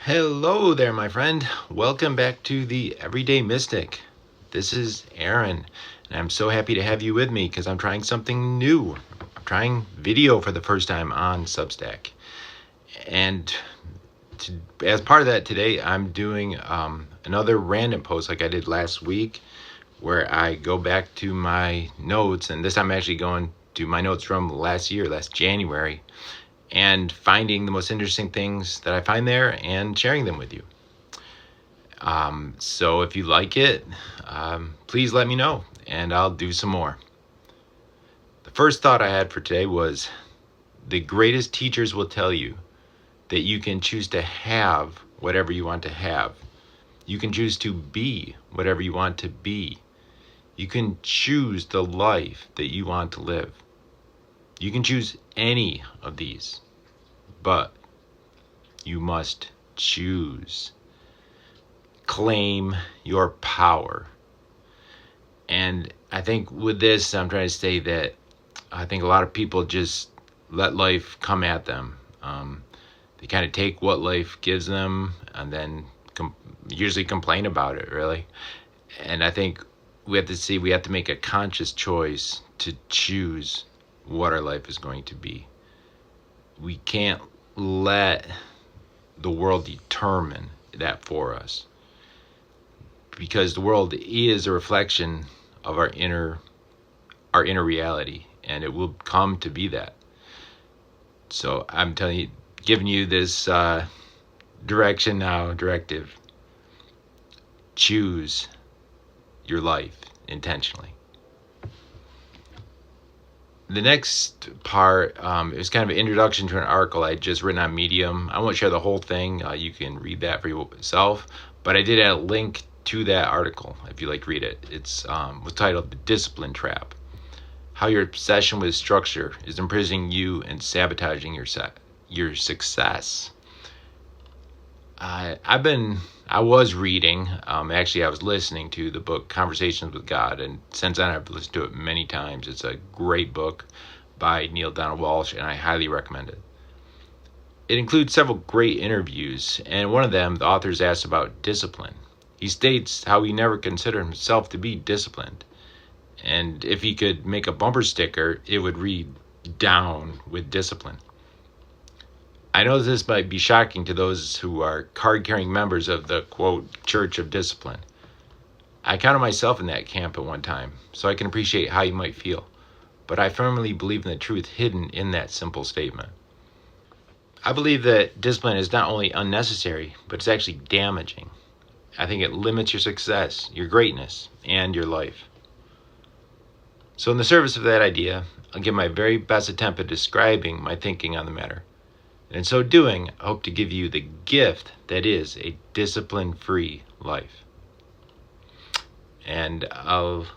Hello there, my friend. Welcome back to the Everyday Mystic. This is Aaron, and I'm so happy to have you with me because I'm trying something new. I'm trying video for the first time on Substack. And as part of that today, I'm doing another random post like I did last week where I go back to my notes, and this time I'm actually going to my notes from last January, and finding the most interesting things that I find there and sharing them with you. So if you like it, please let me know and I'll do some more. The first thought I had for today was the greatest teachers will tell you that you can choose to have whatever you want to have. You can choose to be whatever you want to be. You can choose the life that you want to live. You can choose any of these, but you must choose. Claim your power. And I think with this, I'm trying to say that I think a lot of people just let life come at them. They kind of take what life gives them and then usually complain about it, really. And I think we have to make a conscious choice to choose what our life is going to be. We can't let the world determine that for us, because the world is a reflection of our inner reality, and it will come to be that. So I'm giving you this directive. Choose your life intentionally. The next part is kind of an introduction to an article I just written on Medium. I won't share the whole thing. You can read that for yourself. But I did add a link to that article if you'd like to read it. It's was titled "The Discipline Trap: How Your Obsession with Structure is Imprisoning You and Sabotaging your Success." I was reading, actually I was listening to the book Conversations with God, and since then I've listened to it many times. It's a great book by Neil Donald Walsh, and I highly recommend it. It includes several great interviews, and one of them, the author's asked about discipline. He states how he never considered himself to be disciplined, and if he could make a bumper sticker, it would read, "Down with Discipline." I know this might be shocking to those who are card-carrying members of the, quote, Church of Discipline. I counted myself in that camp at one time, so I can appreciate how you might feel. But I firmly believe in the truth hidden in that simple statement. I believe that discipline is not only unnecessary, but it's actually damaging. I think it limits your success, your greatness, and your life. So in the service of that idea, I'll give my very best attempt at describing my thinking on the matter. And in so doing, I hope to give you the gift that is a discipline-free life. And I'll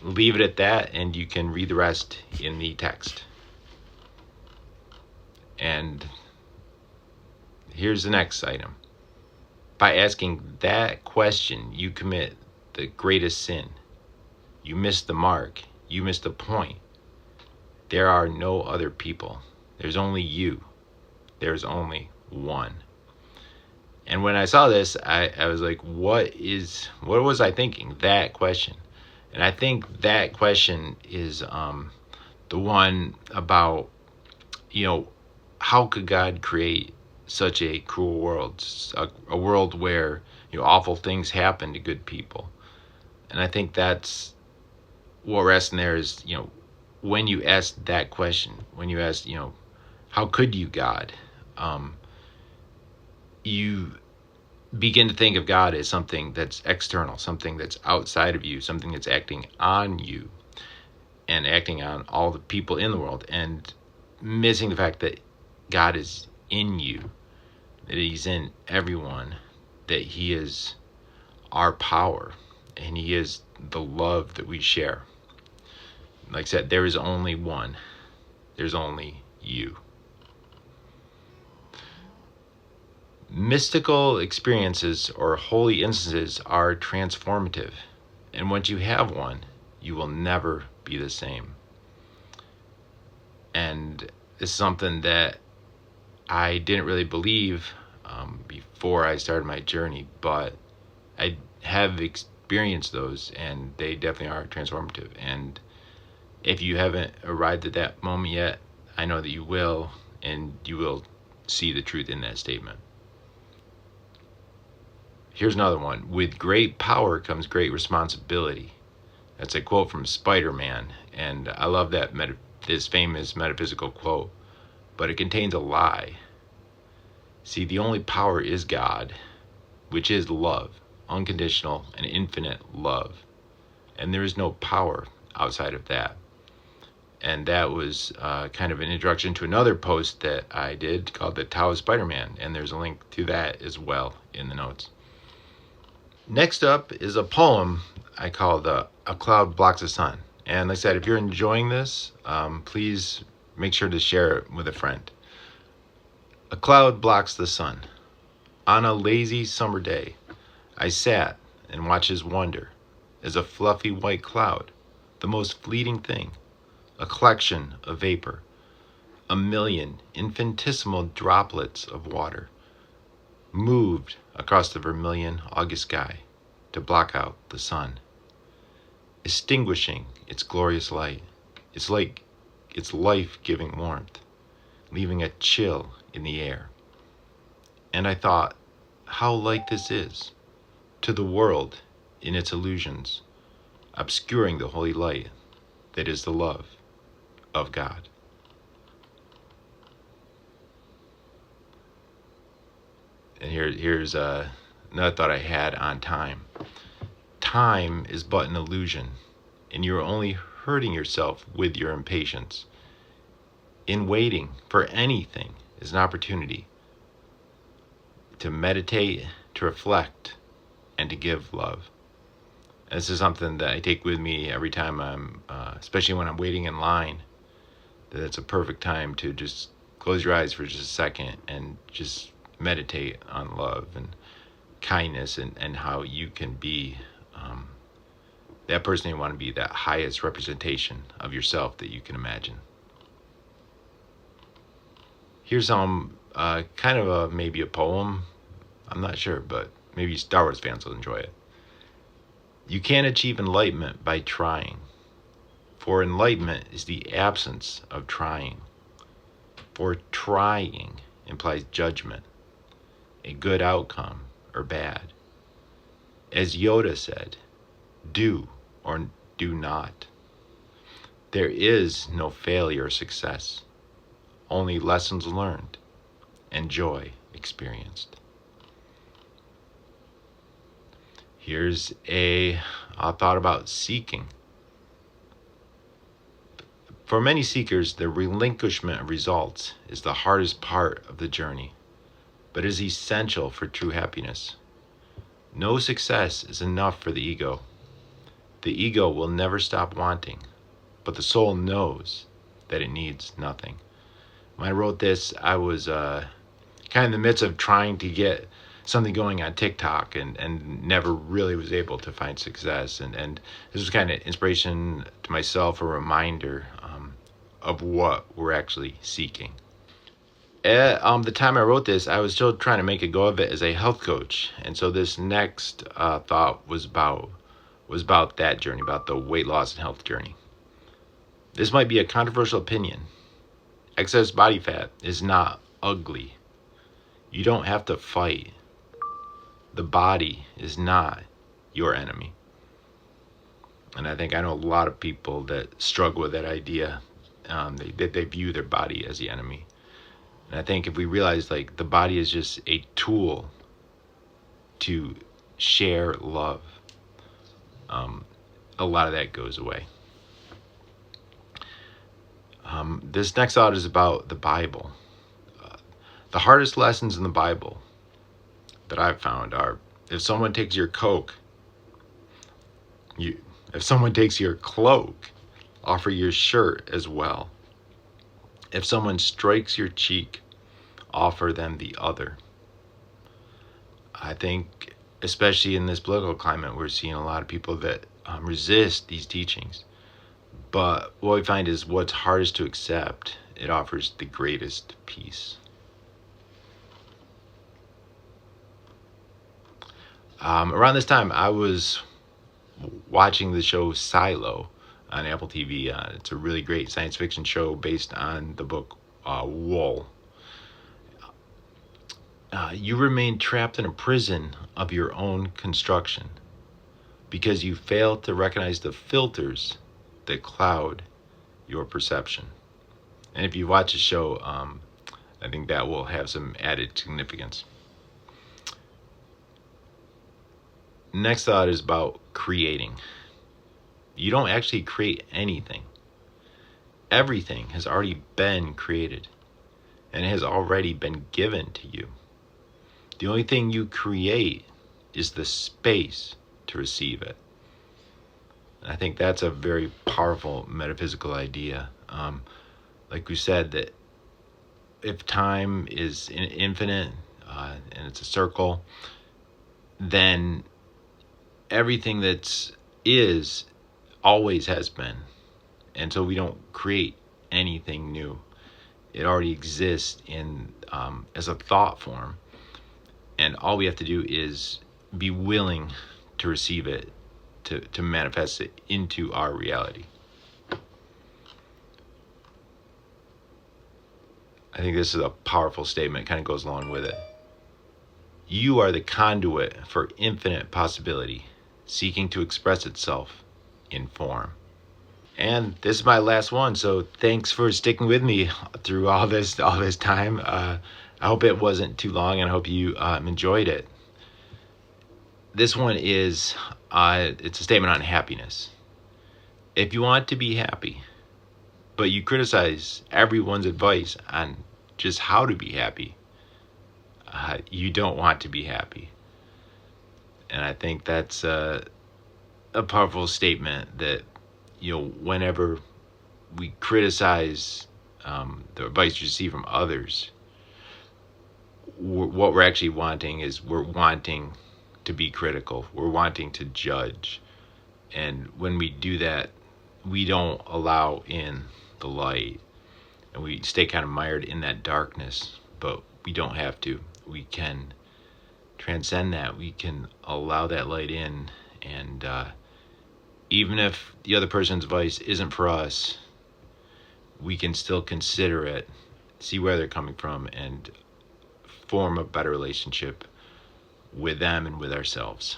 leave it at that, and you can read the rest in the text. And here's the next item. By asking that question, you commit the greatest sin. You miss the mark. You miss the point. There are no other people. There's only you. There's only one. And when I saw this, I was like, what was I thinking? That question. And I think that question is the one about, how could God create such a cruel world, a world where awful things happen to good people? And I think that's what we're asking there is, when you ask that question, when you ask, how could you, God? You begin to think of God as something that's external, something that's outside of you, something that's acting on you and acting on all the people in the world, and missing the fact that God is in you, that he's in everyone, that he is our power, and he is the love that we share. Like I said, there is only one. There's only you. Mystical experiences or holy instances are transformative, and once you have one, you will never be the same. And it's something that I didn't really believe before I started my journey, but I have experienced those, and they definitely are transformative. And if you haven't arrived at that moment yet, I know that you will, and you will see the truth in that statement. Here's another one. With great power comes great responsibility. That's a quote from Spider-Man, and I love that this famous metaphysical quote, but it contains a lie. See, the only power is God, which is love, unconditional and infinite love. And there is no power outside of that. And that was kind of an introduction to another post that I did called The Tao of Spider-Man, and there's a link to that as well in the notes. Next up is a poem I called A Cloud Blocks the Sun. And like I said, if you're enjoying this, please make sure to share it with a friend. A cloud blocks the sun. On a lazy summer day, I sat and watched his wonder as a fluffy white cloud, the most fleeting thing, a collection of vapor, a million infinitesimal droplets of water, moved across the vermilion August sky to block out the sun, extinguishing its glorious light. It's like its life-giving warmth, leaving a chill in the air. And I thought, how like this is to the world in its illusions, obscuring the holy light that is the love of God. And here's another thought I had on time. Time is but an illusion, and you're only hurting yourself with your impatience. In waiting for anything is an opportunity to meditate, to reflect, and to give love. And this is something that I take with me every time I'm, especially when I'm waiting in line, that it's a perfect time to just close your eyes for just a second and just meditate on love and kindness, and how you can be that person you want to be, that highest representation of yourself that you can imagine. Here's some kind of maybe a poem. I'm not sure, but maybe Star Wars fans will enjoy it. You can't achieve enlightenment by trying, for enlightenment is the absence of trying. For trying implies judgment, a good outcome or bad. As Yoda said, do or do not. There is no failure or success, only lessons learned and joy experienced. Here's a thought about seeking. For many seekers, the relinquishment of results is the hardest part of the journey, but is essential for true happiness. No success is enough for the ego. The ego will never stop wanting, but the soul knows that it needs nothing. When I wrote this, I was kind of in the midst of trying to get something going on TikTok, and never really was able to find success. And this was kind of inspiration to myself, a reminder of what we're actually seeking. At the time I wrote this, I was still trying to make a go of it as a health coach. And so this next thought was about that journey, about the weight loss and health journey. This might be a controversial opinion. Excess body fat is not ugly. You don't have to fight. The body is not your enemy. And I think I know a lot of people that struggle with that idea. They view their body as the enemy. And I think if we realize, like, the body is just a tool to share love, a lot of that goes away. This next thought is about the Bible. The hardest lessons in the Bible that I've found are, if someone takes your Coke, if someone takes your cloak, offer your shirt as well. If someone strikes your cheek, offer them the other. I think, especially in this political climate, we're seeing a lot of people that resist these teachings. But what we find is what's hardest to accept, it offers the greatest peace. Around this time, I was watching the show Silo on Apple TV. It's a really great science fiction show based on the book Wool. You remain trapped in a prison of your own construction because you fail to recognize the filters that cloud your perception. And if you watch the show, I think that will have some added significance. Next thought is about creating. You don't actually create anything. Everything has already been created and it has already been given to you. The only thing you create is the space to receive it. And I think that's a very powerful metaphysical idea. Like we said, that if time is infinite and it's a circle, then everything that's is always has been. And so we don't create anything new. It already exists in as a thought form. And all we have to do is be willing to receive it, to manifest it into our reality. I think this is a powerful statement. It kind of goes along with it. You are the conduit for infinite possibility, seeking to express itself in form. And this is my last one, so thanks for sticking with me through all this time. I hope it wasn't too long, and I hope you enjoyed it. This one is it's a statement on happiness. If you want to be happy, but you criticize everyone's advice on just how to be happy, you don't want to be happy. And I think that's a powerful statement that, whenever we criticize the advice you receive from others, what we're actually wanting is we're wanting to be critical. We're wanting to judge. And when we do that, we don't allow in the light. And we stay kind of mired in that darkness. But we don't have to. We can transcend that. We can allow that light in. And even if the other person's advice isn't for us, we can still consider it, see where they're coming from, and form a better relationship with them and with ourselves.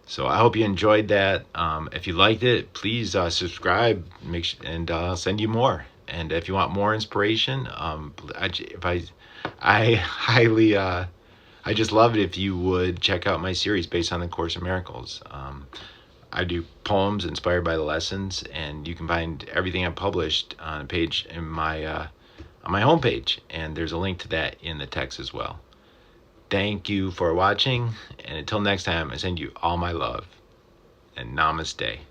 So I hope you enjoyed that. If you liked it, please subscribe, and I'll send you more. And if you want more inspiration, I highly, I just love it if you would check out my series based on the Course in Miracles. I do poems inspired by the lessons, and you can find everything I published on a page in my on my homepage, and there's a link to that in the text as well. Thank you for watching, and until next time, I send you all my love, and namaste.